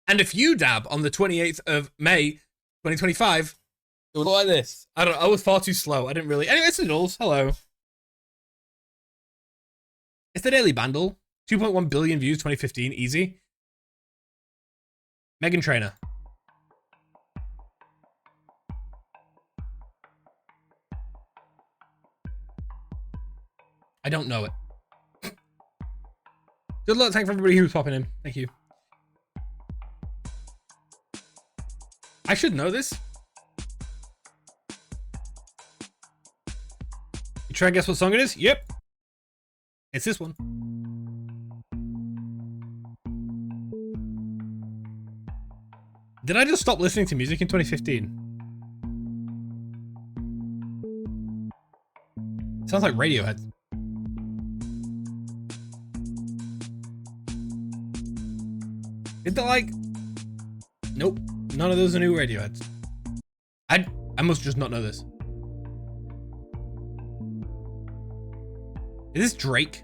And if you dab on the 28th of May, 2025, it would look like this. I was far too slow. I didn't really. Anyway, it's Dles. Hello. It's the Daily Bandle. 2.1 billion views, 2015. Easy. Megan Trainor. I don't know it. Good luck. Thanks for everybody who's popping in. Thank you. I should know this. You try and guess what song it is? Yep. It's this one. Did I just stop listening to music in 2015? Sounds like Radiohead. Did they like... Nope. None of those are new Radioheads. I must just not know this. Is this Drake?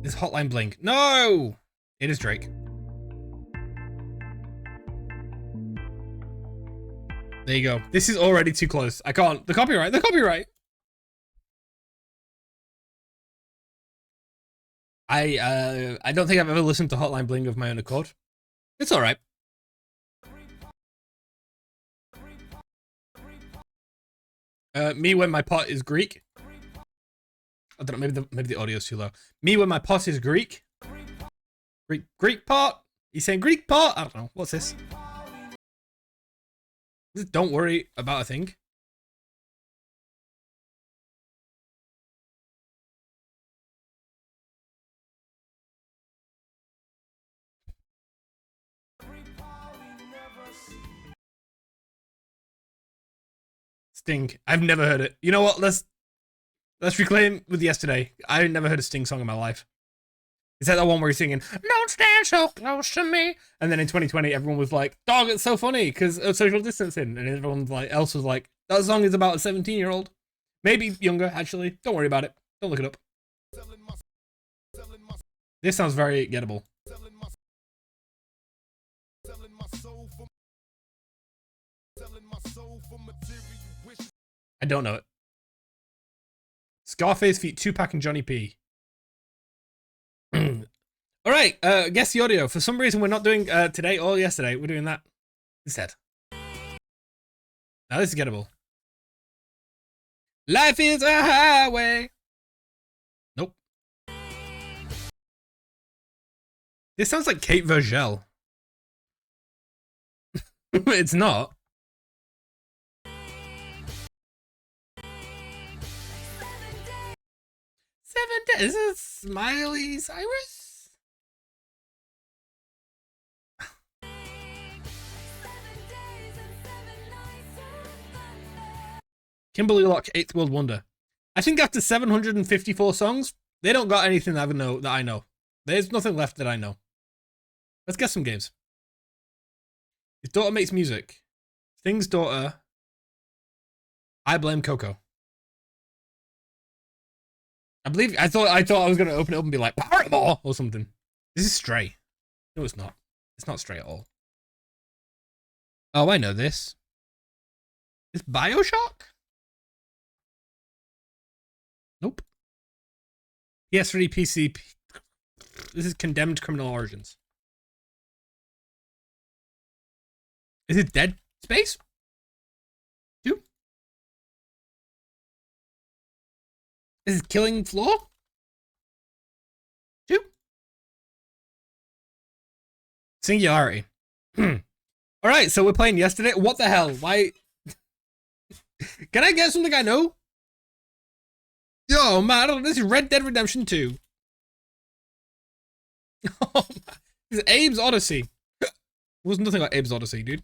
This Hotline Bling. No! It is Drake. There you go. This is already too close. I can't. The copyright. The copyright. I don't think I've ever listened to Hotline Bling of my own accord. It's all right. Me when my pot is Greek. I don't know. Maybe the audio's too low. Me when my pot is Greek. Greek pot. He's saying Greek pot. I don't know. What's this? Don't worry about a thing. Sting. I've never heard it. You know what? Let's reclaim with yesterday. I never heard a Sting song in my life. Is that the one where he's singing, "Don't stand so close to me"? And then in 2020, everyone was like, "Dog, it's so funny because of social distancing." And everyone else was like, "That song is about a 17-year-old, maybe younger, actually. Don't worry about it. Don't look it up." This sounds very gettable. I don't know it. Scarface feat. Tupac and Johnny P. All right, guess the audio. For some reason, we're not doing today or yesterday. We're doing that instead. Now this is gettable. Life is a highway. Nope. This sounds like Kate Virgil. It's not. 7 days. Is it Smiley Cyrus? Kimberly Locke, 8th World Wonder. I think after 754 songs, they don't got anything that I know. There's nothing left that I know. Let's guess some games. His daughter makes music. Sting's daughter. I blame Coco. I thought I was gonna open it up and be like Paramore or something. This is Stray. No, it's not. It's not Stray at all. Oh, I know this. It's BioShock? Nope. PS3, PC. This is Condemned Criminal Origins. Is it Dead Space? 2? Is it Killing Floor? 2? Singularity. Alright, so we're playing yesterday. What the hell? Why? Can I get something I know? Yo, man, this is Red Dead Redemption 2. Oh, this is Abe's Odyssey. It was nothing like Abe's Odyssey, dude.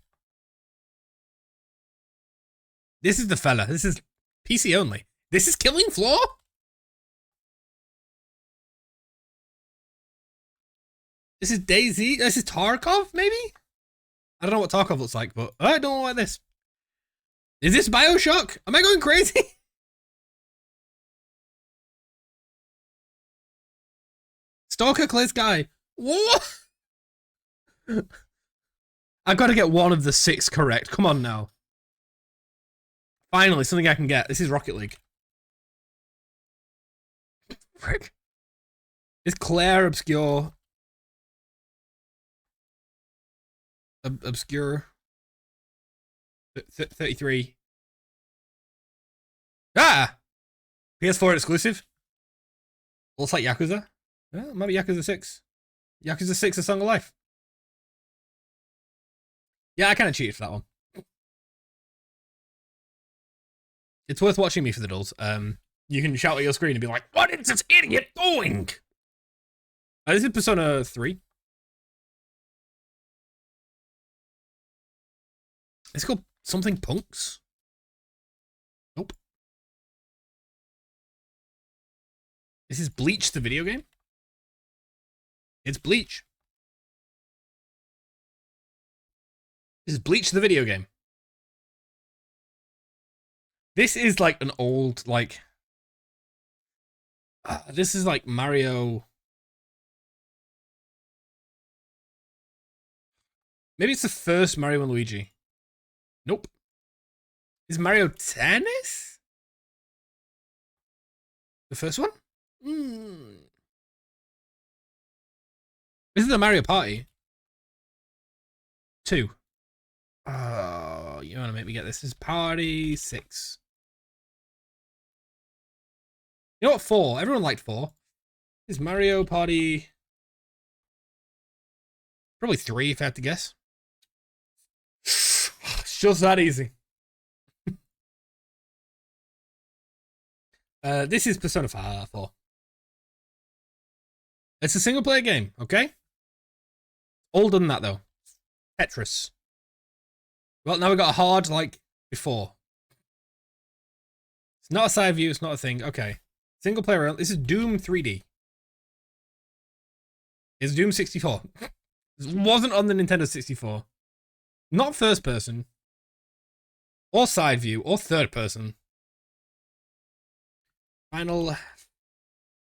This is the fella. This is PC only. This is Killing Floor? This is DayZ? This is Tarkov, maybe? I don't know what Tarkov looks like, but I don't know what this. Is this BioShock? Am I going crazy? Stalker Clear Sky. What? I've got to get one of the 6 correct. Come on now. Finally, something I can get. This is Rocket League. Frick. It's Claire Obscure. Obscure. 33. Ah! PS4 exclusive. Looks like Yakuza. Well, maybe Yakuza 6. Yakuza 6, A Song of Life. Yeah, I kind of cheated for that one. It's worth watching me for the dulls. You can shout at your screen and be like, what is this idiot doing? This is Persona 3. It's called something Punks. Nope. This is Bleach, the video game. It's Bleach. This is Bleach, the video game. This is like an old, like... this is like Mario... Maybe it's the first Mario and Luigi. Nope. Is Mario Tennis? The first one? This is the Mario Party. 2. Oh, you want to make me get this? This is Party 6. You know what? 4. Everyone liked 4. This is Mario Party... Probably 3 if I had to guess. It's just that easy. This is Persona 4. It's a single player game, okay? Older than that though. Tetris. Well, now we've got a hard like before. It's not a side view, it's not a thing. Okay. Single player. This is Doom 3D. It's Doom 64. This wasn't on the Nintendo 64. Not first person. Or side view, or third person. Final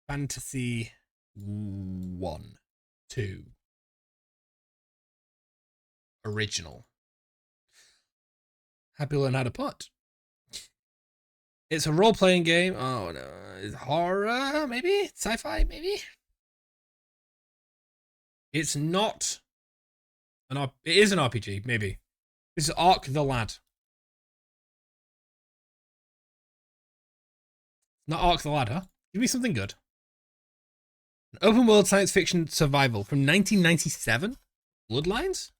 Fantasy 1, 2. Original. Happy learn how to putt. It's a role-playing game. Oh no, it's horror, maybe? Sci-fi, maybe? It's not an it is an RPG, maybe. This is Ark the Lad. Not Ark the Lad, huh? Give me something good. An open world science fiction survival from 1997? Bloodlines?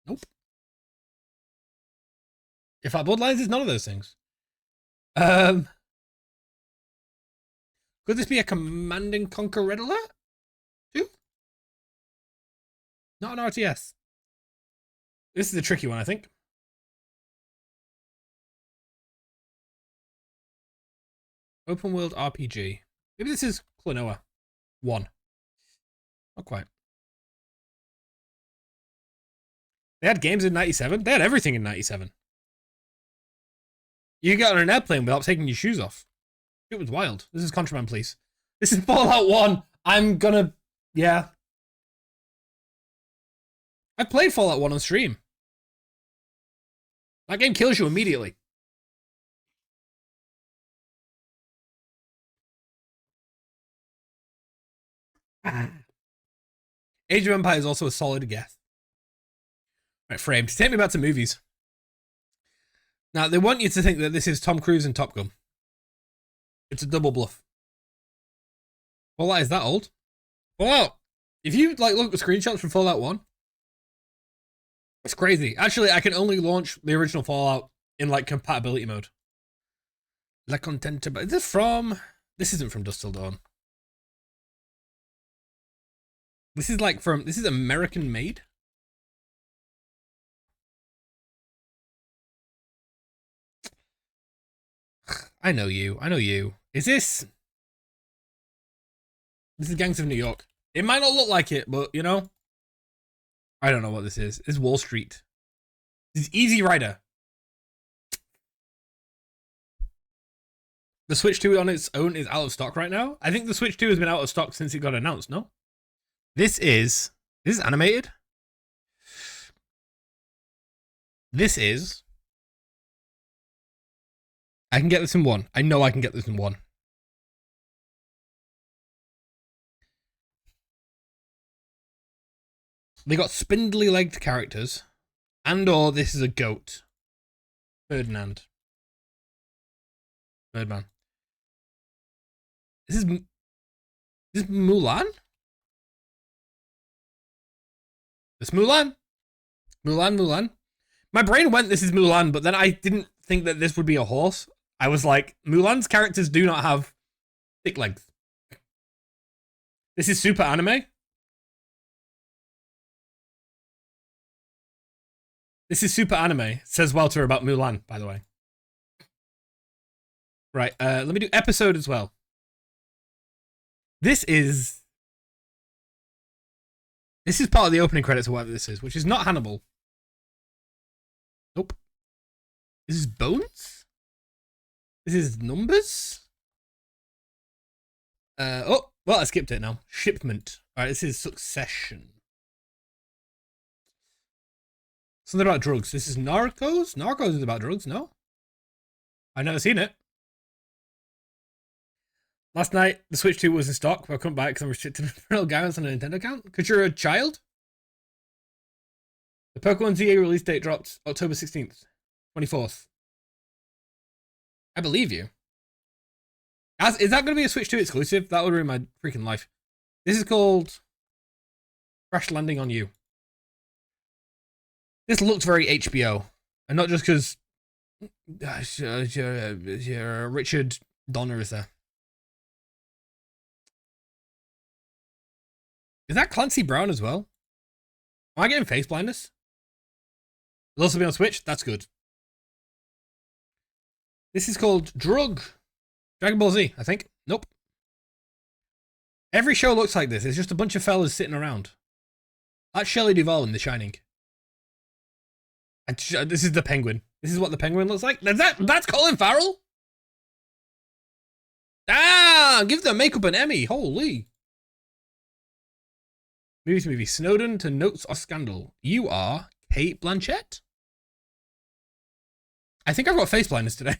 Nope. In fact, Bloodlines is none of those things. Could this be a Command and Conquer Red Alert? 2? Not an RTS. This is a tricky one, I think. Open world RPG. Maybe this is Klonoa 1. Not quite. They had games in 97? They had everything in 97. You could get on an airplane without taking your shoes off. It was wild. This is Contraband Police. This is Fallout 1. I'm gonna... Yeah. I played Fallout 1 on stream. That game kills you immediately. Age of Empires is also a solid guess. Right, Framed. Take me back to movies. Now, they want you to think that this is Tom Cruise and Top Gun. It's a double bluff. Fallout is that old? Fallout! If you like look at screenshots from Fallout 1, it's crazy. Actually, I can only launch the original Fallout in like compatibility mode. La Contenta. Is this from... This isn't from Dusk Till Dawn. This is like from... This is American made? I know you. I know you. Is this... This is Gangs of New York. It might not look like it, but, you know... I don't know what this is. This is Wall Street. This is Easy Rider. The Switch 2 on its own is out of stock right now. I think the Switch 2 has been out of stock since it got announced, no? This is animated. This is... I can get this in one. I know I can get this in one. They got spindly-legged characters. And or this is a goat. Birdman. This is Mulan? This Mulan? Mulan. My brain went, this is Mulan, but then I didn't think that this would be a horse. I was like, Mulan's characters do not have thick legs. This is super anime. This is super anime, says Walter about Mulan, by the way. Right, let me do episode as well. This is part of the opening credits or whatever this is, which is not Hannibal. Nope. This is Bones? This is Numbers? Oh, well, I skipped it now. Shipment. Alright, this is Succession. Something about drugs. This is Narcos? Narcos is about drugs, no? I've never seen it. Last night, the Switch 2 was in stock, but I couldn't buy it because I'm restricted to parental guidance on a Nintendo account. Because you're a child? The Pokemon ZA release date dropped October 16th, 24th. I believe you. Is that going to be a Switch 2 exclusive? That would ruin my freaking life. This is called Crash Landing on You. This looks very HBO. And not just because Richard Donner is there. Is that Clancy Brown as well? Am I getting face blindness? It'll also be on Switch? That's good. This is called Dragon Ball Z, I think. Nope. Every show looks like this. It's just a bunch of fellas sitting around. That's Shelley Duvall in The Shining. This is the Penguin. This is what the Penguin looks like. That's Colin Farrell? Ah! Give the makeup an Emmy. Holy. Movie. Snowden to Notes of Scandal. You are Kate Blanchett? I think I've got face blindness today.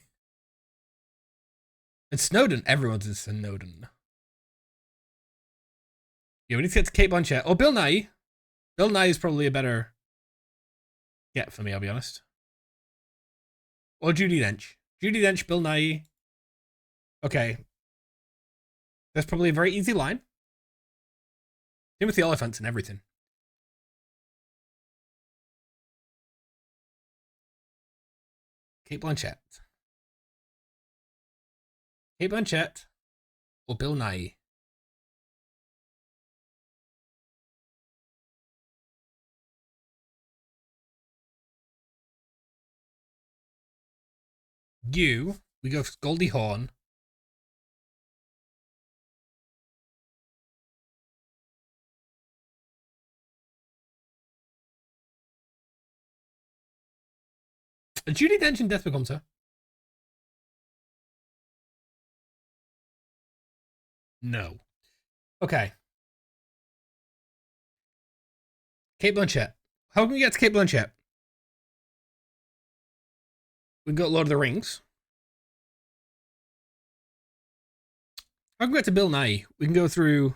And Snowden. Everyone's in Snowden. Yeah, we need to get to Kate Blanchett. Or Bill Nighy. Bill Nighy is probably a better get for me, I'll be honest. Or Judi Dench. Judi Dench, Bill Nighy. Okay. That's probably a very easy line. Timothy Olyphant and everything. Kate Blanchett. Kate Blanchett or Bill Nighy. We go for Goldie Hawn. Judi Dench in Death Becomes Her. No. Okay. Kate Blanchett. How can we get to Kate Blanchett? We've got Lord of the Rings. How can we get to Bill Nighy? We can go through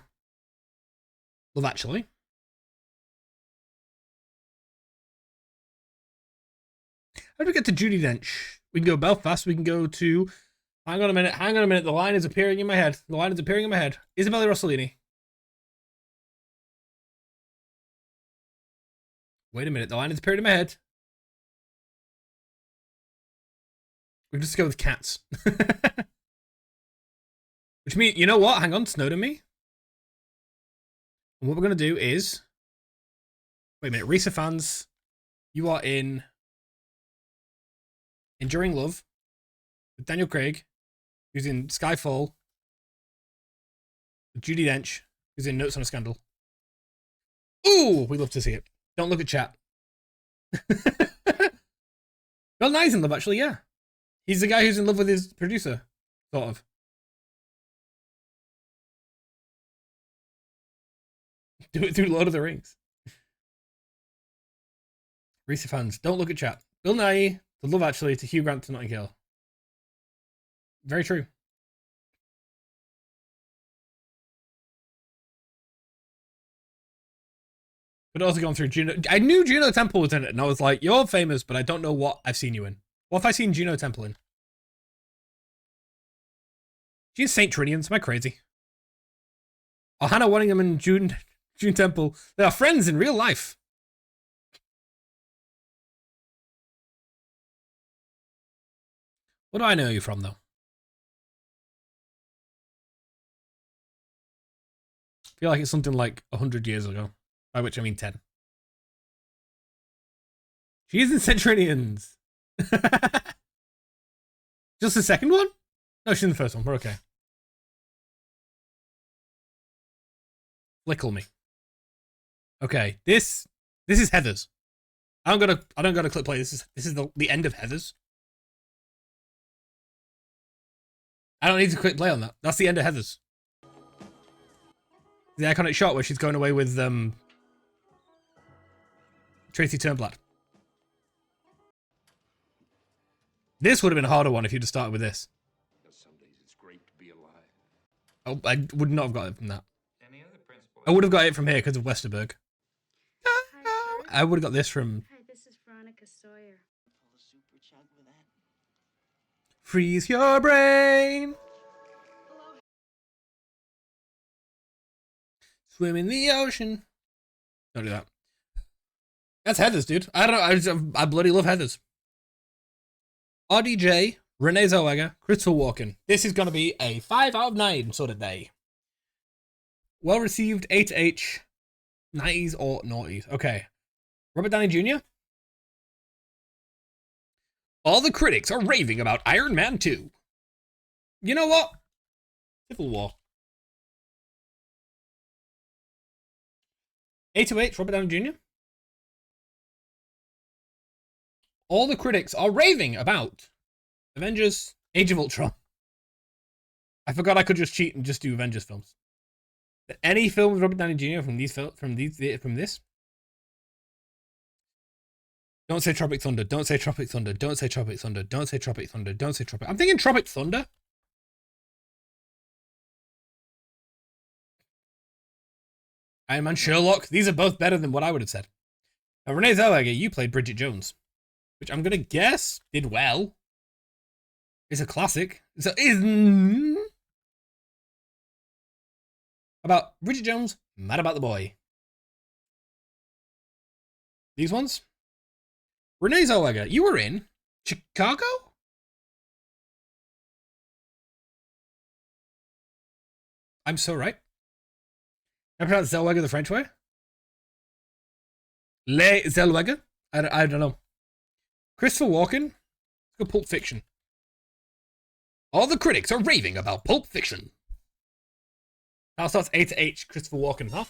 Love Actually. How do we get to Judi Dench? We can go Belfast. We can go to... Hang on a minute. The line is appearing in my head. Isabella Rossellini. Wait a minute. The line is appearing in my head. We can just go with Cats. Which means, you know what? Hang on. Snowden me. And what we're going to do is... Wait a minute. Risa fans, you are in... Enduring Love with Daniel Craig, who's in Skyfall, with Judi Dench, who's in Notes on a Scandal. Ooh, we love to see it. Don't look at chat. Bill Nighy's in love, actually, yeah. He's the guy who's in love with his producer. Sort of. Do it through Lord of the Rings. Reese fans, don't look at chat. Bill Nye, to Love Actually, to Hugh Grant, to Notting Hill. Very true. But also gone through Juno. I knew Juno Temple was in it, and I was like, you're famous, but I don't know what I've seen you in. What have I seen Juno Temple in? She's St. Trinians. Am I crazy? Oh, Hannah Waddingham and June Temple. They are friends in real life. What do I know you from, though? I feel like it's something like 100 years ago. By which I mean 10. She's in Centrinians. Just the second one? No, she's in the first one. We're okay. Flickle me. Okay, this is Heathers. I don't gotta click play. This is the end of Heathers. I don't need to click play on that. That's the end of Heathers. The iconic shot where she's going away with Tracy Turnblad. This would have been a harder one if you'd have started with this. Some days it's great to be alive. Oh, I would not have got it from that. I would have got it from here because of Westerberg. Hi, I would have got this from. Hi, this is Veronica Sawyer. Pull a super chug with that. Freeze your brain. Swim in the ocean. Don't do that. That's Heathers, dude. I don't know. I bloody love Heathers. RDJ, Renee Zellweger, Crystal Walken. This is going to be a 5 out of 9 sort of day. Well received, A to H, 90s or noughties. Okay. Robert Downey Jr. All the critics are raving about Iron Man 2. You know what? Civil War. A to H, Robert Downey Jr. All the critics are raving about Avengers Age of Ultron. I forgot I could just cheat and just do Avengers films. Any film with Robert Downey Jr. from this? Don't say Tropic Thunder. Don't say Tropic Thunder. Don't say Tropic Thunder. Don't say Tropic Thunder. Don't say Tropic. I'm thinking Tropic Thunder. Iron Man, Sherlock. These are both better than what I would have said. Now, Renee Zellweger, you played Bridget Jones, which I'm gonna guess did well. It's a classic. So is about Bridget Jones, Mad About the Boy. These ones. Renee Zellweger, you were in Chicago? I'm so right. I pronounce Zellweger the French way? Le Zellweger? I don't know. Christopher Walken? Let's go Pulp Fiction. All the critics are raving about Pulp Fiction. That starts A to H, Christopher Walken, huh?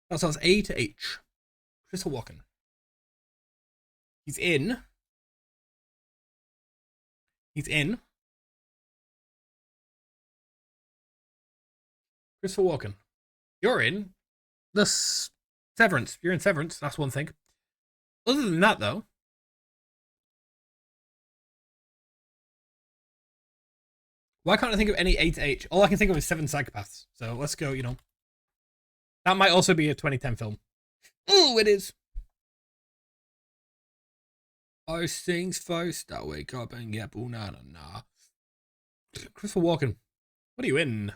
That starts A to H, Christopher Walken. He's in. Christopher Walken. You're in the Severance. You're in Severance. That's one thing. Other than that, though, why can't I think of any A to H? All I can think of is Seven Psychopaths. So let's go, you know. That might also be a 2010 film. Ooh, it is. First things first, I wake up and get banana. Christopher Walken. What are you in?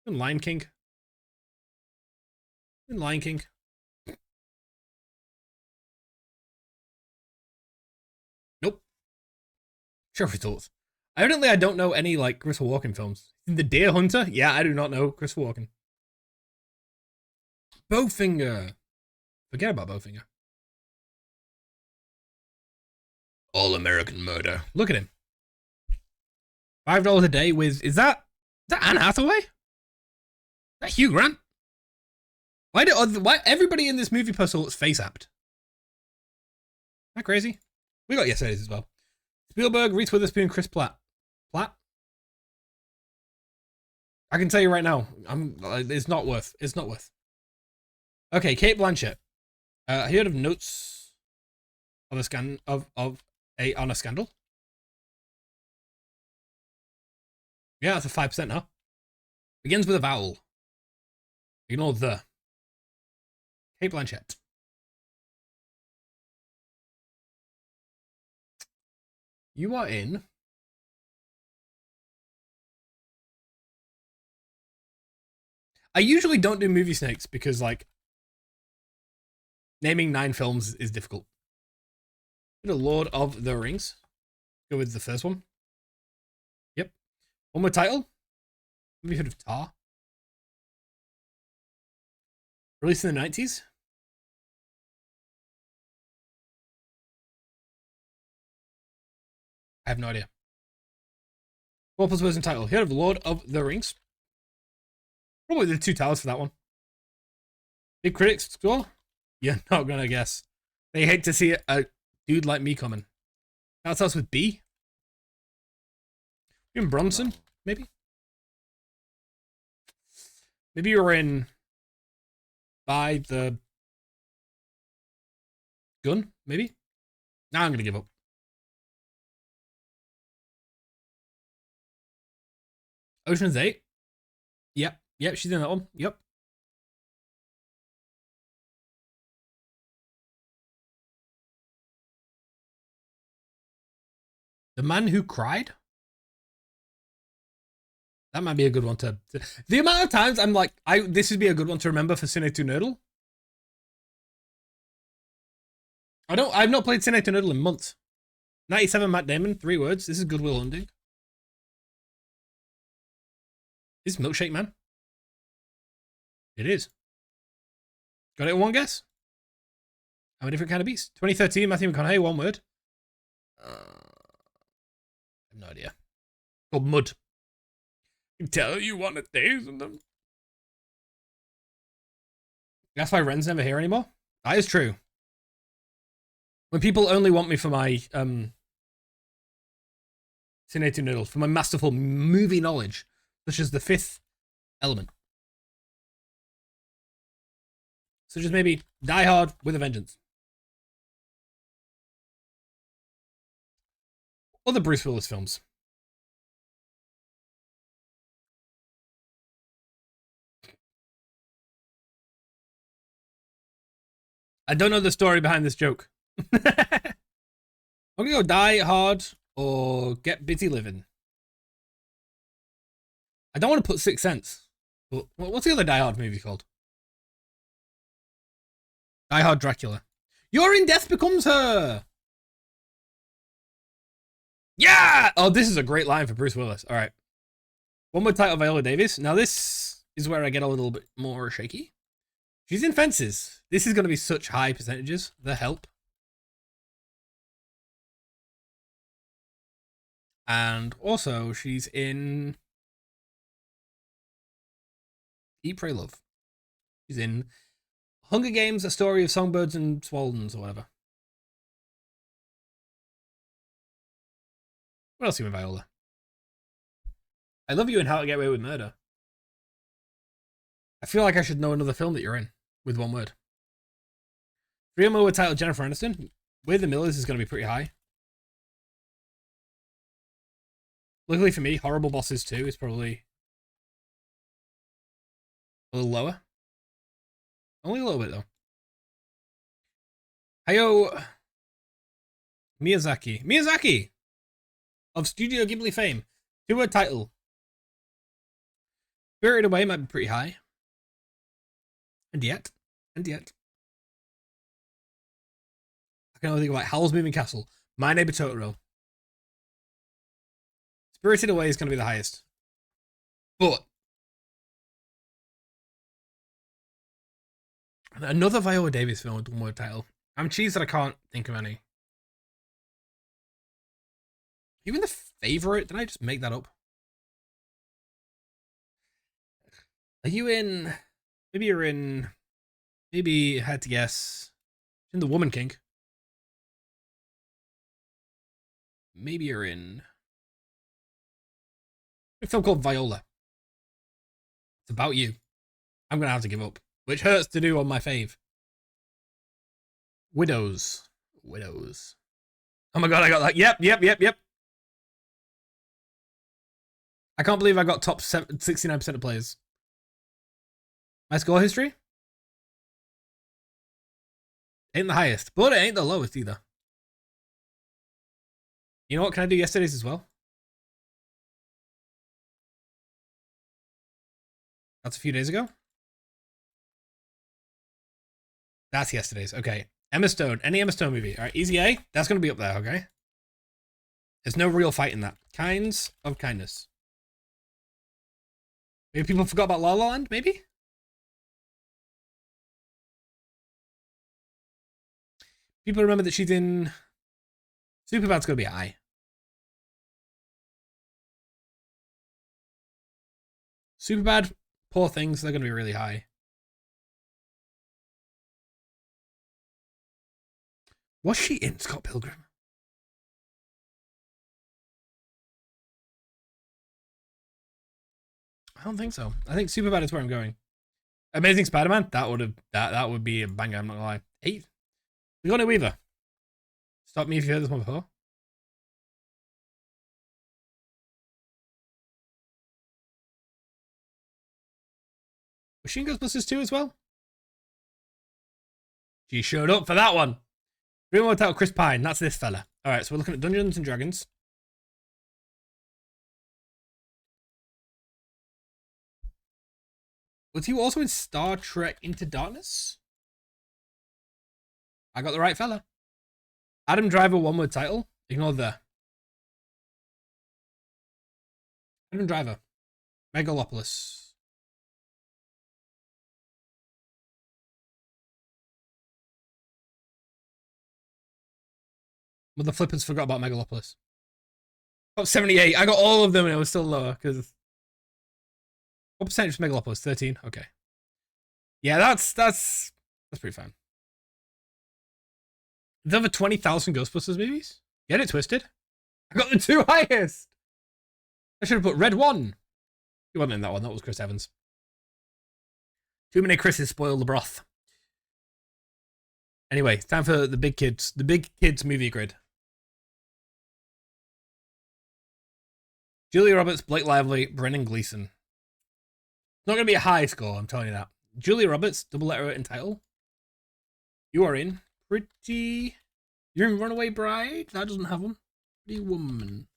In Lion King? In Lion King? Nope. Show results. Evidently, I don't know any, like, Christopher Walken films. The Deer Hunter? Yeah, I do not know Christopher Walken. Bowfinger. Forget about Bowfinger. All American Murder. Look at him. $5 a day with... Is that Anne Hathaway? Is that Hugh Grant? Why everybody in this movie poster looks face apt? Isn't that crazy? We got Yesterday's as well. Spielberg, Reese Witherspoon, Chris Platt. Platt? I can tell you right now, it's not worth. It's not worth. Okay, Kate Blanchett. Have you heard of Notes of a on a Scandal? Yeah, that's a 5%, huh? Begins with a vowel. Ignore the. Kate Blanchett. You are in. I usually don't do movie snakes because, like, naming 9 films is difficult. The Lord of the Rings. Go with the first one. Yep. One more title. Have you heard of Tar? Released in the 90s. I have no idea. 4+ person title. Heard of Lord of the Rings? Probably the 2 towers for that one. Big critics score? You're not gonna guess. They hate to see a dude like me coming. That starts with B. You're in Bronson, maybe? Maybe you're in By the Gun, maybe? Now I'm gonna give up. Ocean's 8. Yep, she's in that one. Yep. The Man Who Cried? That might be a good one to the amount of times I'm like, this would be a good one to remember for Cine to Nerdle. I've not played Cine to Nerdle in months. 97 Matt Damon, 3 words. This is Good Will Hunting. Is Milkshake Man? It is. Got it in one guess? I'm a different kind of beast. 2013, Matthew McConaughey, 1 word. I have no idea. Called Mud. I can tell you want a taste of them. That's why Ren's never here anymore? That is true. When people only want me for my Cine to Noodle, for my masterful movie knowledge, such as The Fifth Element. Such as maybe Die Hard with a Vengeance. Other Bruce Willis films. I don't know the story behind this joke. I'm gonna go Die Hard or Get Busy Living. I don't want to put Sixth Sense. But what's the other Die Hard movie called? Die Hard Dracula. You're in Death Becomes Her. Yeah! Oh, this is a great line for Bruce Willis. All right. One more title, Viola Davis. Now this is where I get a little bit more shaky. She's in Fences. This is going to be such high percentages. The Help. And also, she's in Eat, Pray, Love. She's in Hunger Games, A Story of Songbirds and Swans, or whatever. What else are you in, Viola? I Love You and How to Get Away with Murder. I feel like I should know another film that you're in, with 1 word. 3 more with title Jennifer Aniston. With the Millers is going to be pretty high. Luckily for me, Horrible Bosses 2 is probably a little lower. Only a little bit, though. Hayao Miyazaki. Miyazaki! Of Studio Ghibli fame. 2-word title. Spirited Away might be pretty high. And yet. I can only think about Howl's Moving Castle. My Neighbor Totoro. Spirited Away is going to be the highest. But another Viola Davis film with 1-word title. I'm cheesed that I can't think of any. Even The Favorite? Did I just make that up? Are you in? Maybe you're in. Maybe I had to guess. In The Woman King. Maybe you're in a film called Viola. It's about you. I'm gonna have to give up, which hurts to do on my fave. Widows. Oh my god, I got that. Yep. I can't believe I got top 69% of players. My score history? Ain't the highest, but it ain't the lowest either. You know what? Can I do yesterday's as well? That's a few days ago. That's yesterday's. Okay. Emma Stone. Any Emma Stone movie. All right. Easy A. That's going to be up there. Okay. There's no real fight in that. Kinds of Kindness. Maybe people forgot about La La Land, maybe? People remember that she's in... Superbad's going to be high. Superbad, Poor Things, they're going to be really high. Was she in Scott Pilgrim? I don't think so. I think Superbad is where I'm going. Amazing Spider-Man, that would be a banger, I'm not gonna lie. 8. Sigourney Weaver. Stop me if you heard this one before. Was she in Ghostbusters 2 as well? She showed up for that one. Dream worked out Chris Pine. That's this fella. All right, so we're looking at Dungeons and Dragons. Was he also in Star Trek Into Darkness? I got the right fella. Adam Driver, one-word title. Ignore the. Adam Driver. Megalopolis. Mother flippers forgot about Megalopolis. Oh, 78. I got all of them and it was still lower because. What percentage was Megalopolis? 13. Okay. Yeah, that's pretty fine. There's over 20,000 Ghostbusters movies. Get it twisted. I got the 2 highest. I should have put Red 1. He wasn't in that one. That was Chris Evans. Too many Chris's spoil the broth. Anyway, it's time for the big kids. The big kids movie grid. Julia Roberts, Blake Lively, Brendan Gleeson. Not going to be a high score, I'm telling you that. Julia Roberts, double letter in title. You are in Pretty... You're in Runaway Bride? That doesn't have one. Pretty Woman.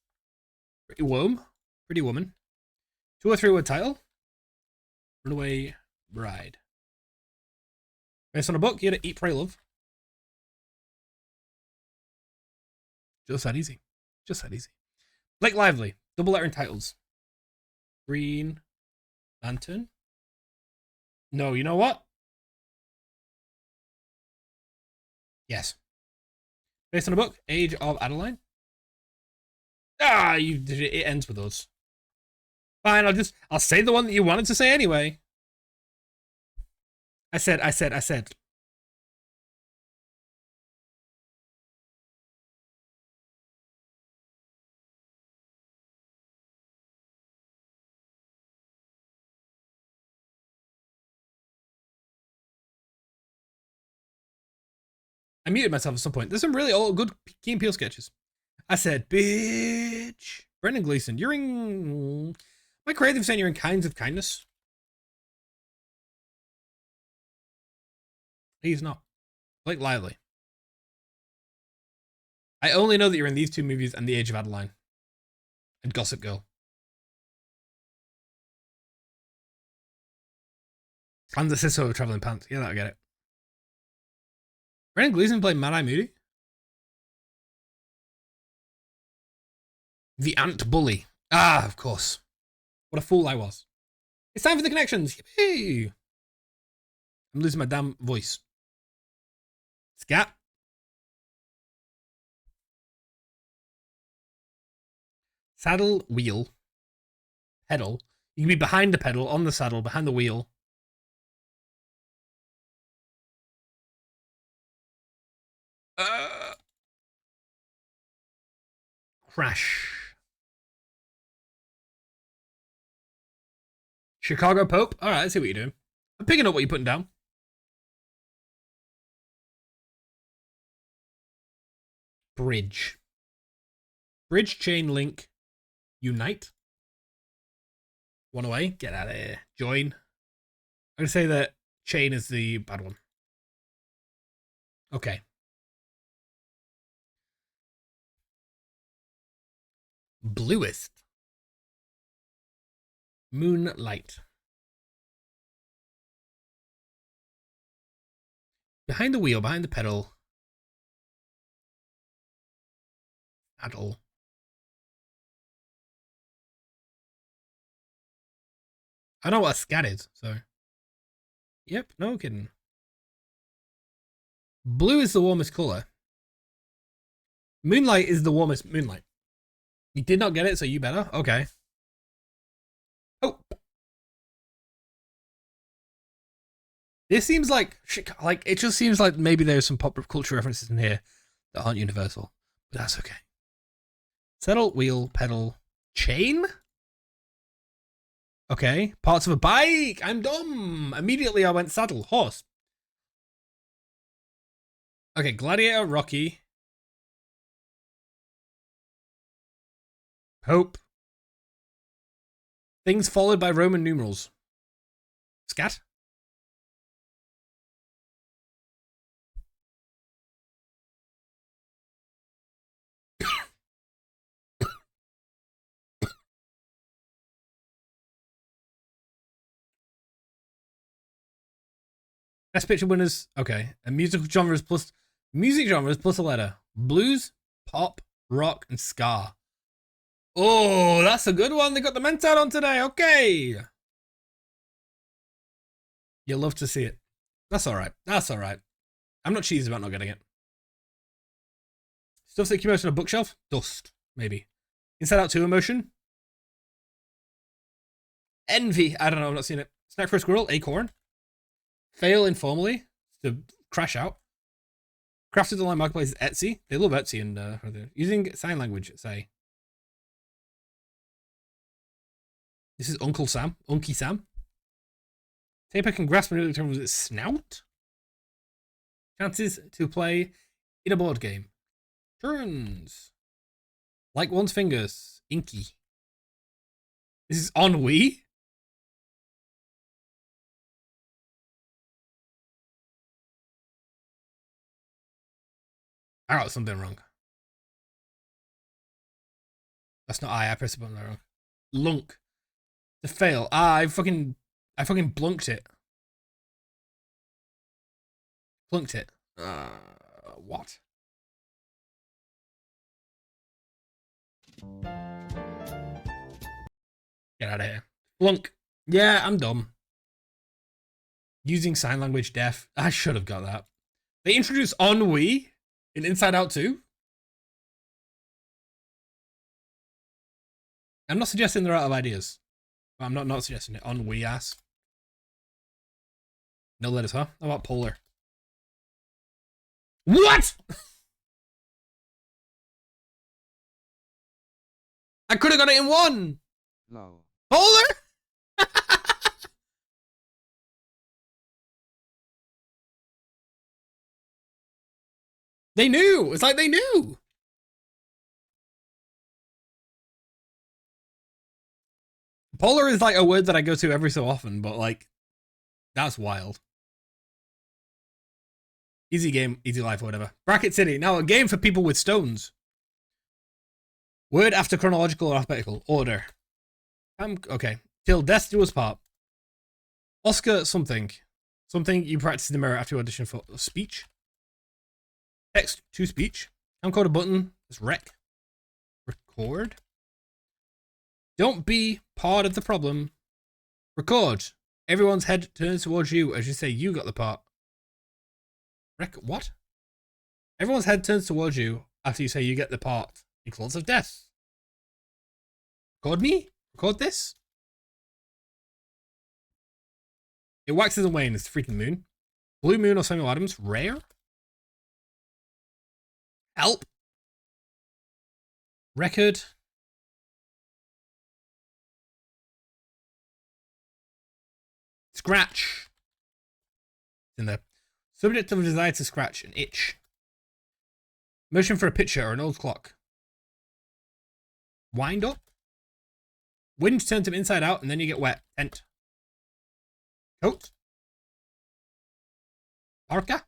Pretty Woman. Pretty Woman. 2 or 3 word title. Runaway Bride. Based on a book, you had to Eat, Pray, Love. Just that easy. Just that easy. Blake Lively, double letter in titles. Green Lantern. No, you know what? Yes. Based on a book, Age of Adeline. Ah, it ends with us. Fine, I'll say the one that you wanted to say anyway. I said. I muted myself at some point. There's some really old, good Key and Peele sketches. I said, bitch. Brendan Gleeson, you're in... Am I creative saying you're in Kinds of Kindness? He's not. Blake Lively. I only know that you're in these 2 movies and The Age of Adeline. And Gossip Girl. And the Sister of Traveling Pants. Yeah, I get it. Brendan Gleeson played Mad Eye Moody. The Ant Bully. Ah, of course. What a fool I was. It's time for the connections. Yippee! I'm losing my damn voice. Scat. Saddle, wheel, pedal. You can be behind the pedal, on the saddle, behind the wheel. Crash. Chicago Pope. All right, I see what you're doing. I'm picking up what you're putting down. Bridge. Bridge, chain, link, unite. One away. Get out of here. Join. I'm going to say that chain is the bad one. Okay. Bluest. Moonlight. Behind the wheel, behind the pedal. Saddle. I know what a scat is, so. Yep, no kidding. Blue is the warmest color. Moonlight is the warmest moonlight. You did not get it, so you better. Okay. Oh. This seems like it just seems like maybe there's some pop culture references in here that aren't universal, but that's okay. Settle, wheel, pedal, chain. Okay, parts of a bike. I'm dumb. Immediately I went saddle, horse. Okay, gladiator, Rocky. Hope. Things followed by Roman numerals. Scat. Best picture winners. Okay, and music genres plus a letter. Blues, pop, rock, and ska. Oh, that's a good one. They got the mental on today. Okay. You'll love to see it. That's all right. That's all right. I'm not cheesy about not getting it. Stuff that came out on a bookshelf. Dust, maybe. Inside Out 2 emotion. Envy. I don't know. I've not seen it. Snack for a squirrel. Acorn. Fail informally to crash out. Crafted online marketplace is Etsy. They love Etsy and using sign language. Say. This is Uncle Sam. Unky Sam. Taper can grasp and determine its snout. Chances to play in a board game. Turns. Like one's fingers. Inky. This is ennui. I got something wrong. That's not I pressed the button wrong. Lunk. To fail. I fucking blunked it. Plunked it. What? Get out of here. Flunk. Yeah, I'm dumb. Using sign language deaf. I should have got that. They introduced ennui in Inside Out 2. I'm not suggesting they're out of ideas. I'm not suggesting it. Ennui ass. No letters, huh? How about polar? What? I could have got it in one. No. Polar? They knew. It's like they knew. Polar is like a word that I go to every so often, but like, that's wild. Easy game, easy life, or whatever. Bracket City. Now a game for people with stones. Word after chronological or alphabetical order. Okay. Till death do us part. Oscar something. Something you practice in the mirror after you audition for speech. Text to speech. Camcorder button. It's rec. Record. Don't be part of the problem. Record. Everyone's head turns towards you as you say you got the part. What? Everyone's head turns towards you after you say you get the part. Equals lots of death. Record me? Record this? It waxes and wanes. Freaking moon. Blue Moon or Samuel Adams. Rare. Help. Record. Scratch. It's in there. Subject of a desire to scratch, an itch. Motion for a picture or an old clock. Wind up. Wind turns them inside out and then you get wet. Tent. Coat. Parka.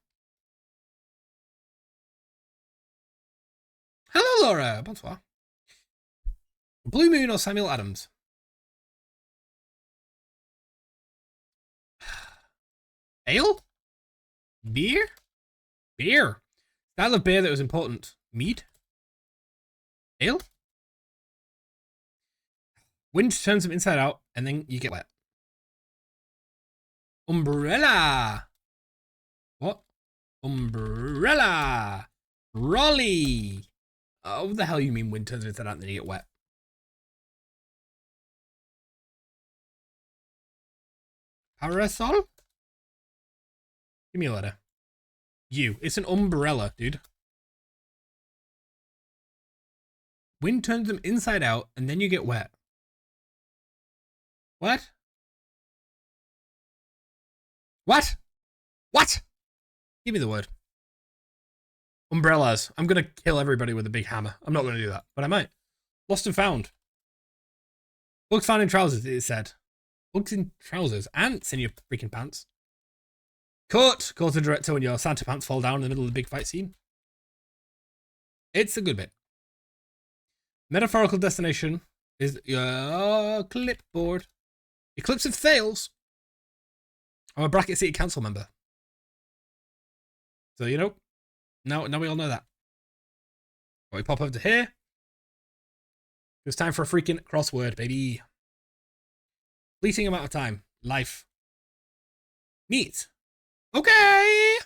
Hello, Laura. Bonsoir. Blue Moon or Samuel Adams? Ale? Beer? Beer. Style of beer that was important. Mead? Ale? Wind turns them inside out, and then you get wet. Umbrella. What? Umbrella. Rolly. Oh, what the hell you mean wind turns them inside out and then you get wet? Parasol? Give me a letter. You. It's an umbrella, dude. Wind turns them inside out, and then you get wet. What? What? What? Give me the word. Umbrellas. I'm going to kill everybody with a big hammer. I'm not going to do that, but I might. Lost and found. Bugs found in trousers, it said. Bugs in trousers. Ants in your freaking pants. Cut. Call the director when your Santa pants fall down in the middle of the big fight scene. It's a good bit. Metaphorical destination is your clipboard. Eclipse of Thales. I'm a Bracket City Council member. So, you know, now we all know that. But we pop over to here. It's time for a freaking crossword, baby. Fleeting amount of time. Life. Meat. Okay.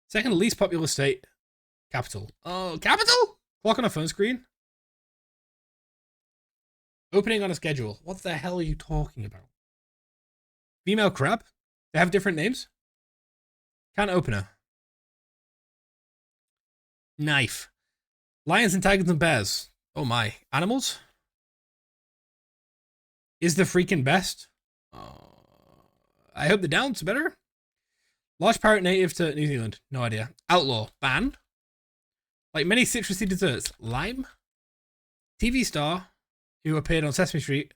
Second least popular state. Capital. Oh, capital? Clock on a phone screen. Opening on a schedule. What the hell are you talking about? Female crab? They have different names? Can opener. Knife. Lions and tigers and bears. Oh my. Animals? Is the freaking best? I hope the downs are better. Large parrot native to New Zealand. No idea. Outlaw. Ban. Like many citrusy desserts. Lime. TV star who appeared on Sesame Street.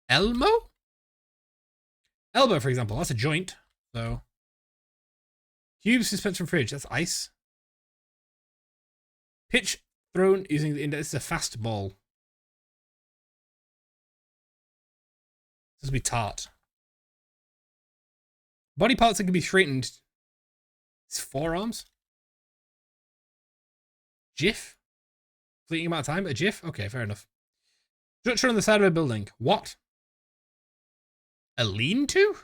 Elmo? Elbow, for example. That's a joint. So. Cube suspension fridge. That's ice. Pitch thrown using the index. This is a fast ball. This will be tart. Body parts that can be straightened. It's forearms. GIF? Fleeting amount of time? A GIF? Okay, fair enough. Structure on the side of a building. What? A lean-to?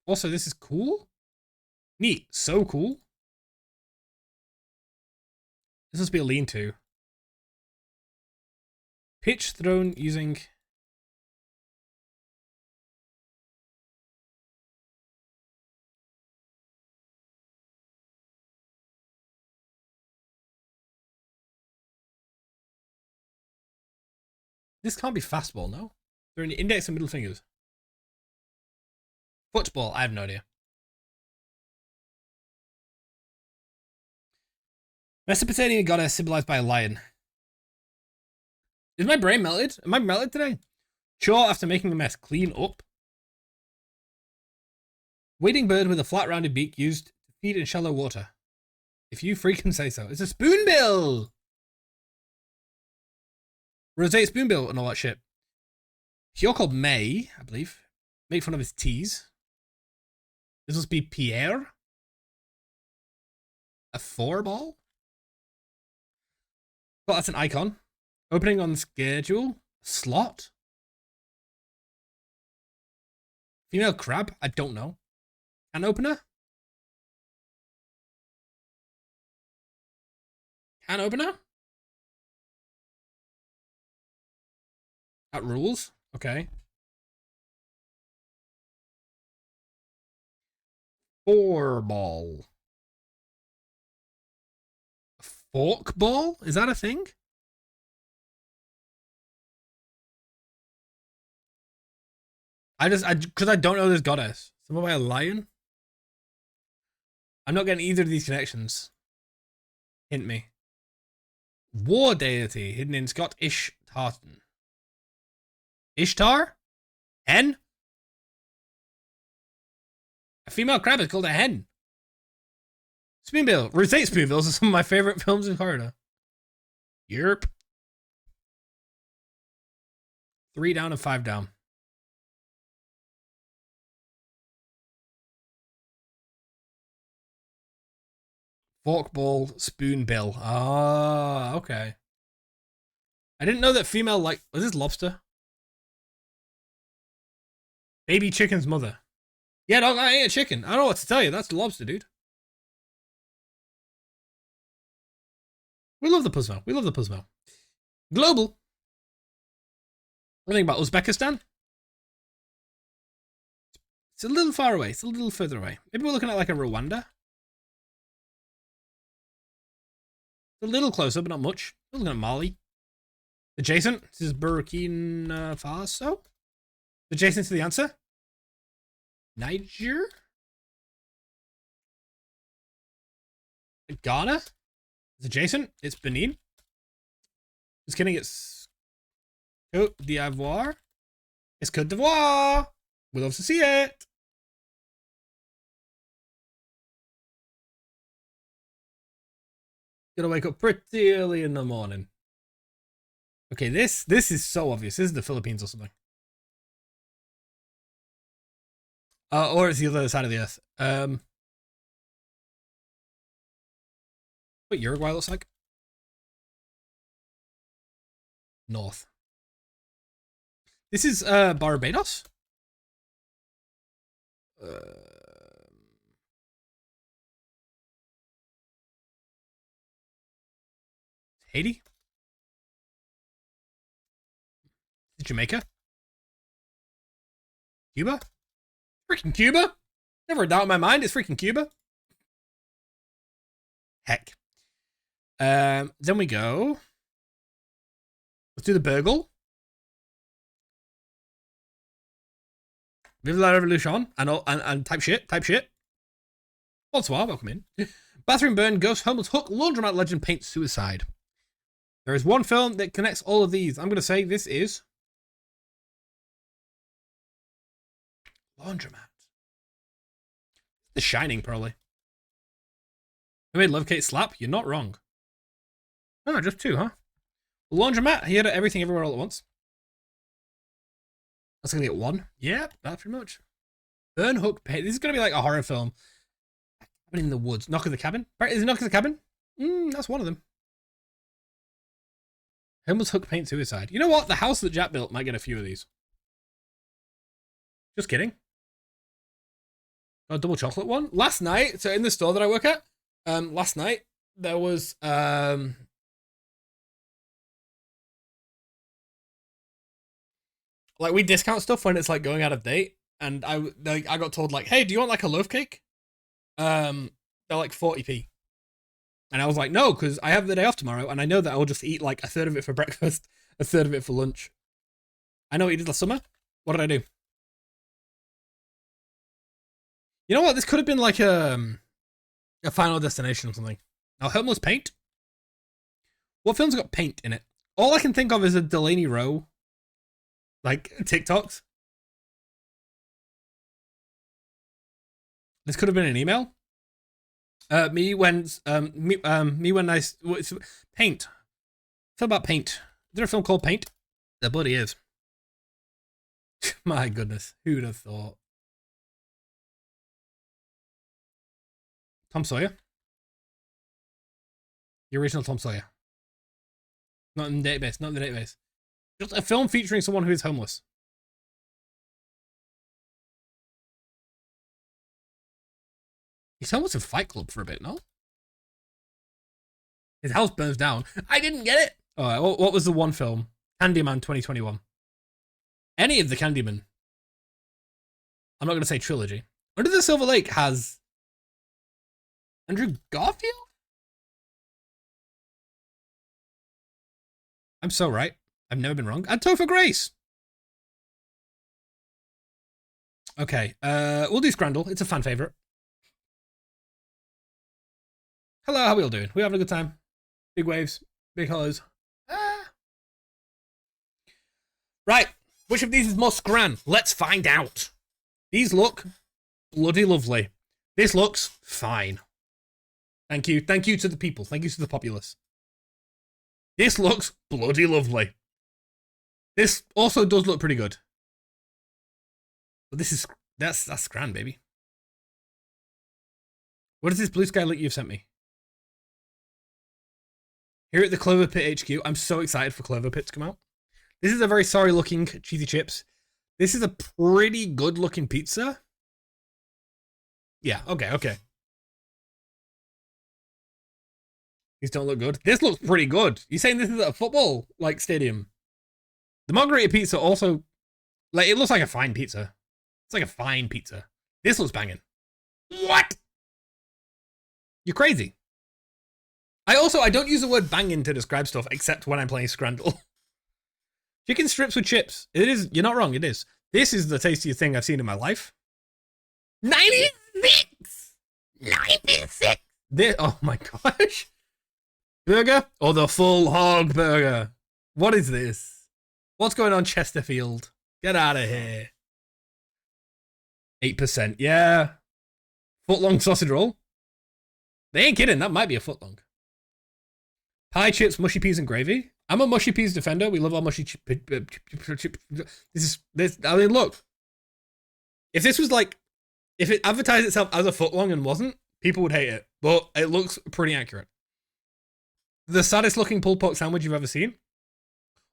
Also, this is cool. Neat. So cool. This must be a lean-to. Pitch thrown using... This can't be fastball, no? They're in the index and middle fingers. Football, I have no idea. Mesopotamian goddess symbolized by a lion. Is my brain melted? Am I melted today? Chore after making a mess. Clean up. Wading bird with a flat rounded beak used to feed in shallow water. If you freaking say so. It's a spoonbill! Roseate spoonbill and all that shit. You're called May, I believe. Make fun of his T's. This must be Pierre. A 4-ball? Well, that's an icon. Opening on schedule. Slot. Female crab? I don't know. Can opener? Can opener? That rules. Okay. 4-ball. A fork ball? Is that a thing? Because I don't know this goddess. Someone by a lion? I'm not getting either of these connections. Hint me. War deity hidden in Scottish tartan. Ishtar? Hen? A female crab is called a hen. Spoonbill. Rotate spoonbills are some of my favorite films in horror. Yerp. 3 down and 5 down. Forkball, spoonbill. Ah, okay. I didn't know that female, like, was this lobster? Baby chicken's mother. Yeah, dog, I ain't a chicken. I don't know what to tell you. That's the lobster, dude. We love the Puzzmo. We love the Puzzmo. Global. What do you think about Uzbekistan? It's a little far away. It's a little further away. Maybe we're looking at like a Rwanda. It's a little closer, but not much. We're looking at Mali. Adjacent. This is Burkina Faso. Adjacent to the answer. Niger. Ghana. It's adjacent. It's Benin. Just kidding. It's Côte d'Ivoire. It's Côte d'Ivoire. We love to see it. Gonna wake up pretty early in the morning. Okay, this is so obvious. This is the Philippines or something. Or it's the other side of the earth. What Uruguay looks like? North. This is Barbados. Haiti. Jamaica. Cuba. Freaking Cuba. Never a doubt in my mind. It's freaking Cuba. Heck. Then we go. Let's do the burgle. Vive la Revolution. And type shit. Type shit. Bonsoir. Welcome in. Bathroom burn. Ghost. Homeless. Hook. Laundromat legend. Paint. Suicide. There is one film that connects all of these. I'm going to say this is Laundromat. The Shining, probably. I made Love Kate slap. You're not wrong. Oh, just 2, huh? Laundromat. He had Everything Everywhere All at Once. That's going to get 1. Yep, that's pretty much. Burn, Hook, Paint. This is going to be like a horror film. Cabin in the Woods. Knock at the Cabin. Right, is it Knock at the Cabin? That's one of them. Homeless, Hook, Paint, Suicide. You know what? The house that Jack built might get a few of these. Just kidding. Got a double chocolate one. Last night, so in the store that I work at, last night, there was, like we discount stuff when it's like going out of date. And I got told like, hey, do you want like a loaf cake? They're like 40p. And I was like, no, because I have the day off tomorrow, and I know that I will just eat like a third of it for breakfast, a third of it for lunch. I know what you did last summer. What did I do? You know what? This could have been like a Final Destination or something. Now, Homeless Paint. What film's got paint in it? All I can think of is a Delaney Rowe, like TikToks. This could have been an email. Me when I paint. Film about paint. Is there a film called Paint? There bloody is. My goodness, who'd have thought? Tom Sawyer. The original Tom Sawyer. Not in the database. Not in the database. Just a film featuring someone who is homeless. He's homeless in Fight Club for a bit, no? His house burns down. I didn't get it. All right, what was the one film? Candyman 2021. Any of the Candyman. I'm not going to say trilogy. Under the Silver Lake has Andrew Garfield? I'm so right. I've never been wrong. And Topher Grace. Okay, we'll do Scrandle. It's a fan favorite. Hello, how we all doing? We having a good time? Big waves, big hollows. Ah. Right, which of these is more Scran? Let's find out. These look bloody lovely. This looks fine. Thank you to the people. Thank you to the populace. This looks bloody lovely. This also does look pretty good. But this is, that's Scran, baby. What is this blue sky link you've sent me? Here at the Clover Pit HQ, I'm so excited for Clover Pit to come out. This is a very sorry looking cheesy chips. This is a pretty good looking pizza. Yeah, okay. These don't look good. This looks pretty good. You saying this is at a football like stadium? The margarita pizza also, like, it looks like a fine pizza. It's like a fine pizza. This looks banging. What? You're crazy. I don't use the word banging to describe stuff except when I'm playing Scrandle. Chicken strips with chips. It is, you're not wrong, it is. This is the tastiest thing I've seen in my life. 96! 96! This, oh my gosh. Burger or the full hog burger? What is this? What's going on, Chesterfield? Get out of here. 8%, yeah. Foot-long sausage roll. They ain't kidding, that might be a foot-long. Pie, chips, mushy peas, and gravy. I'm a mushy peas defender. We love our mushy chip. I mean, look. If this was like, if it advertised itself as a foot-long and wasn't, people would hate it. But it looks pretty accurate. The saddest looking pulled pork sandwich you've ever seen?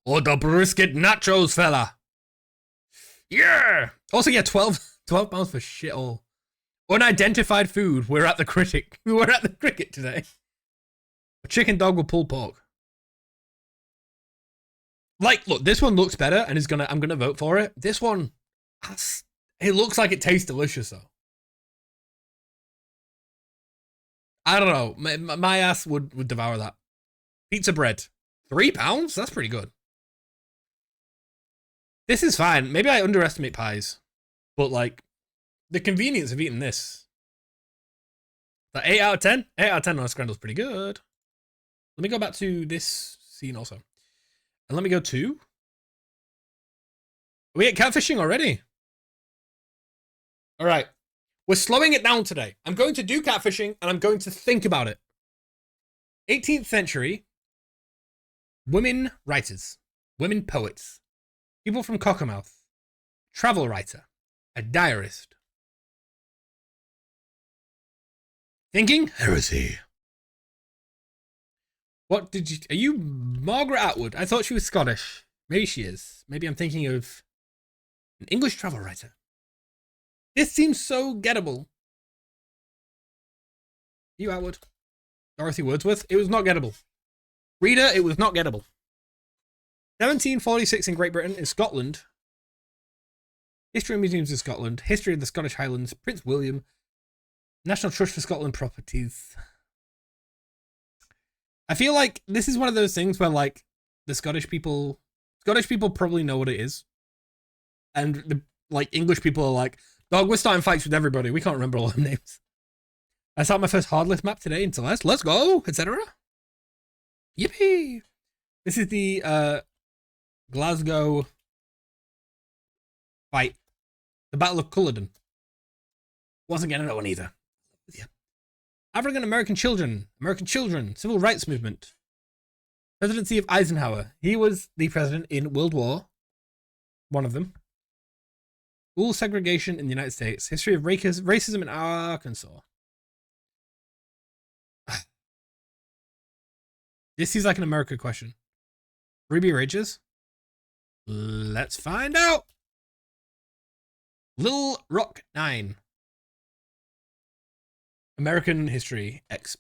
Or the brisket nachos, fella. Yeah. Also, yeah, 12 pounds for shit all. Unidentified food. We're at the cricket today. A chicken dog with pulled pork. Like, look, this one looks better, and I'm gonna vote for it. This one, it looks like it tastes delicious though. I don't know. My ass would devour that. Pizza bread, £3. That's pretty good. This is fine. Maybe I underestimate pies, but like, the convenience of eating this. The 8 out of 10. 8 out of 10 on a Scrandle's pretty good. Let me go back to this scene also. And let me go to... Are we at catfishing already? All right. We're slowing it down today. I'm going to do catfishing and I'm going to think about it. 18th century women writers, women poets, people from Cockermouth, travel writer, a diarist. Thinking heresy. What did you... Are you Margaret Atwood? I thought she was Scottish. Maybe she is. Maybe I'm thinking of an English travel writer. This seems so gettable. You Atwood. Dorothy Wordsworth. It was not gettable. Reader, it was not gettable. 1746 in Great Britain, in Scotland. History and Museums in Scotland. History of the Scottish Highlands. Prince William. National Trust for Scotland Properties. I feel like this is one of those things where, like, the Scottish people probably know what it is. And, the, like, English people are like, dog, we're starting fights with everybody. We can't remember all their names. I start my first hard list map today in Dles. Let's go, etc. Yippee! This is the Glasgow fight. The Battle of Culloden. Wasn't getting that one either. Yeah. African American children, civil rights movement. Presidency of Eisenhower. He was the president in World War. One of them. School segregation in the United States. History of racism in Arkansas. This seems like an America question. Ruby Ridges? Let's find out. Little Rock 9. American history X.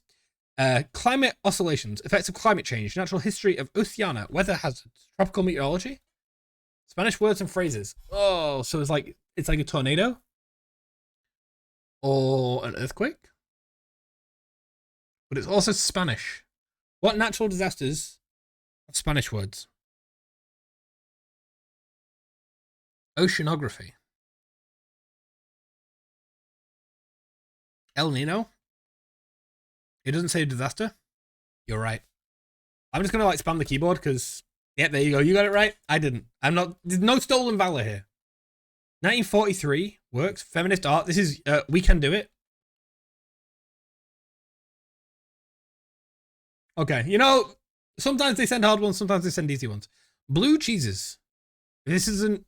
Climate oscillations, effects of climate change, natural history of Oceania, weather hazards, tropical meteorology, Spanish words and phrases. Oh, so it's like a tornado or an earthquake, but it's also Spanish. What natural disasters have Spanish words? Oceanography. El Nino. It doesn't say disaster. You're right. I'm just gonna like spam the keyboard because yeah, there you go. You got it right. I didn't. I'm not. There's no stolen valor here. 1943 works. Feminist art. This is We Can Do It. Okay, you know, sometimes they send hard ones, sometimes they send easy ones. Blue cheeses. This isn't.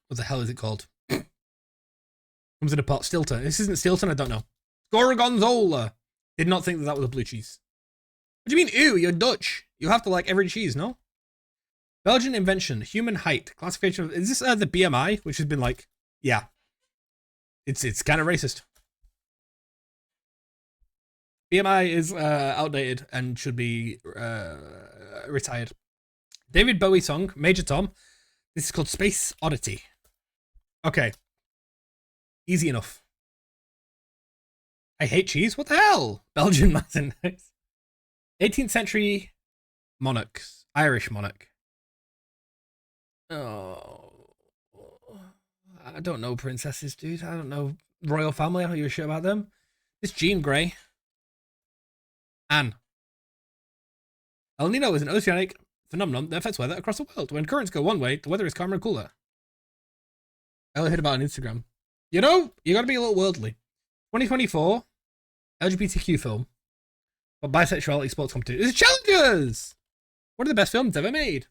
What the hell is it called? Comes in a pot. Stilton. This isn't Stilton. I don't know. Gorgonzola. Did not think that was a blue cheese. What do you mean? Ew, you're Dutch. You have to like every cheese, no? Belgian invention. Human height. Classification of. Is this the BMI? Which has been like. Yeah. It's kind of racist. BMI is outdated and should be retired. David Bowie song. Major Tom. This is called Space Oddity. Okay. Easy enough. I hate cheese. What the hell? Belgian Martin. 18th century monarchs. Irish monarch. Oh. I don't know princesses, dude. I don't know royal family. I don't give a shit about them. This Jean Grey. Anne. El Nino is an oceanic phenomenon that affects weather across the world. When currents go one way, the weather is calmer and cooler. I only heard about it on Instagram. You know, you gotta be a little worldly. 2024 LGBTQ film about bisexuality sports competition. This is Challengers! One of the best films ever made.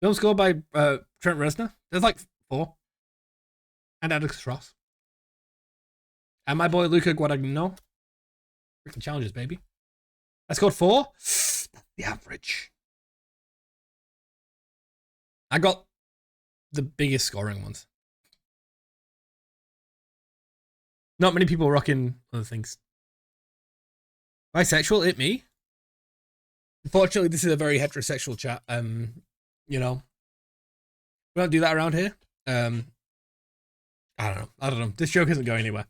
Film score by Trent Reznor. There's like 4. And Alex Ross. And my boy Luca Guadagnino. Freaking Challengers, baby. I scored 4. The average. I got the biggest scoring ones. Not many people rocking other things. Bisexual, it me. Unfortunately, this is a very heterosexual chat. You know, we don't do that around here. I don't know. This joke isn't going anywhere.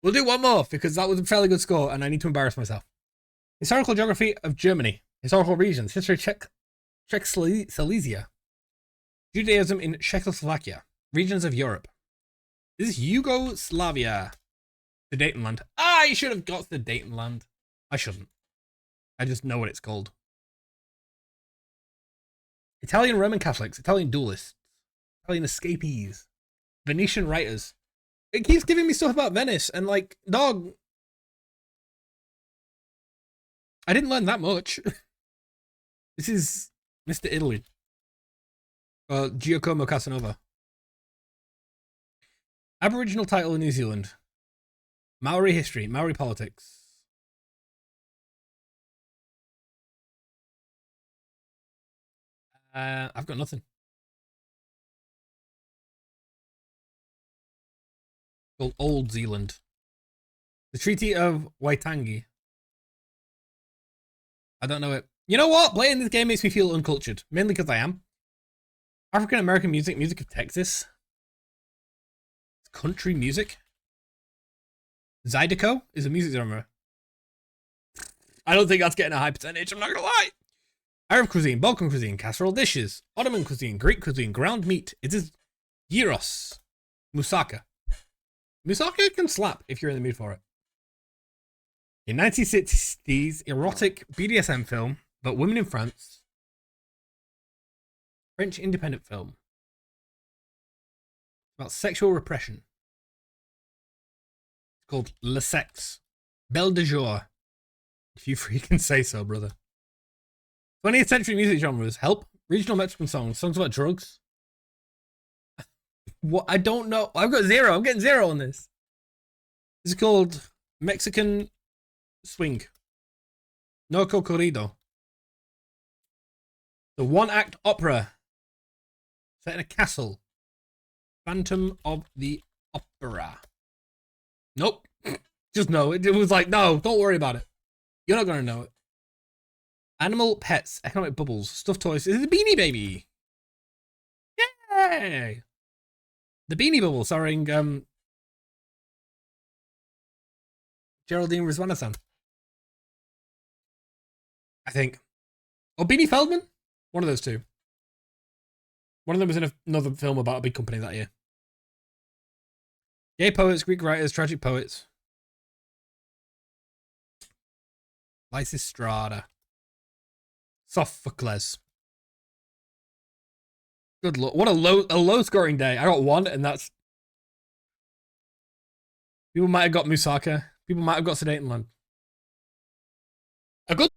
We'll do one more because that was a fairly good score, and I need to embarrass myself. Historical geography of Germany. Historical regions. History of Silesia. Judaism in Czechoslovakia. Regions of Europe. This is Yugoslavia. The Datenland. I should have got the Datenland. I shouldn't. I just know what it's called. Italian Roman Catholics. Italian duelists. Italian escapees. Venetian writers. It keeps giving me stuff about Venice, and like, dog. I didn't learn that much. This is Mr. Italy. Giacomo Casanova. Aboriginal title in New Zealand. Maori history. Maori politics. I've got nothing. Called Old Zealand. The Treaty of Waitangi. I don't know it. You know what? Playing this game makes me feel uncultured. Mainly because I am. African American music. Music of Texas. Country music. Zydeco is a music genre. I don't think that's getting a high percentage. I'm not gonna lie. Arab cuisine, Balkan cuisine, casserole dishes, Ottoman cuisine, Greek cuisine, ground meat. It is gyros. Moussaka. Moussaka can slap if you're in the mood for it. In 1960s, erotic BDSM film about women in France. French independent film. About sexual repression. It's called Le Sexe. Belle de Jour. If you freaking say so, brother. 20th century music genres. Help. Regional Mexican songs. Songs about drugs. What? I don't know. I've got 0. I'm getting 0 on this. This is called Mexican Swing. Noco Corrido. The one-act opera. Set in a castle. Phantom of the Opera. Nope. Just no. It was like, no, don't worry about it. You're not going to know it. Animal pets. Economic bubbles. Stuffed toys. This is the Beanie Baby. Yay! The Beanie Bubble starring Geraldine Rizwanathan. I think. Or Beanie Feldman? One of those two. One of them was in another film about a big company that year. Gay poets, Greek writers, tragic poets. Lysistrata. Sophocles. Good luck. What a low scoring day. I got 1, and that's. People might have got Musaka. People might have got Sedate and Land. A good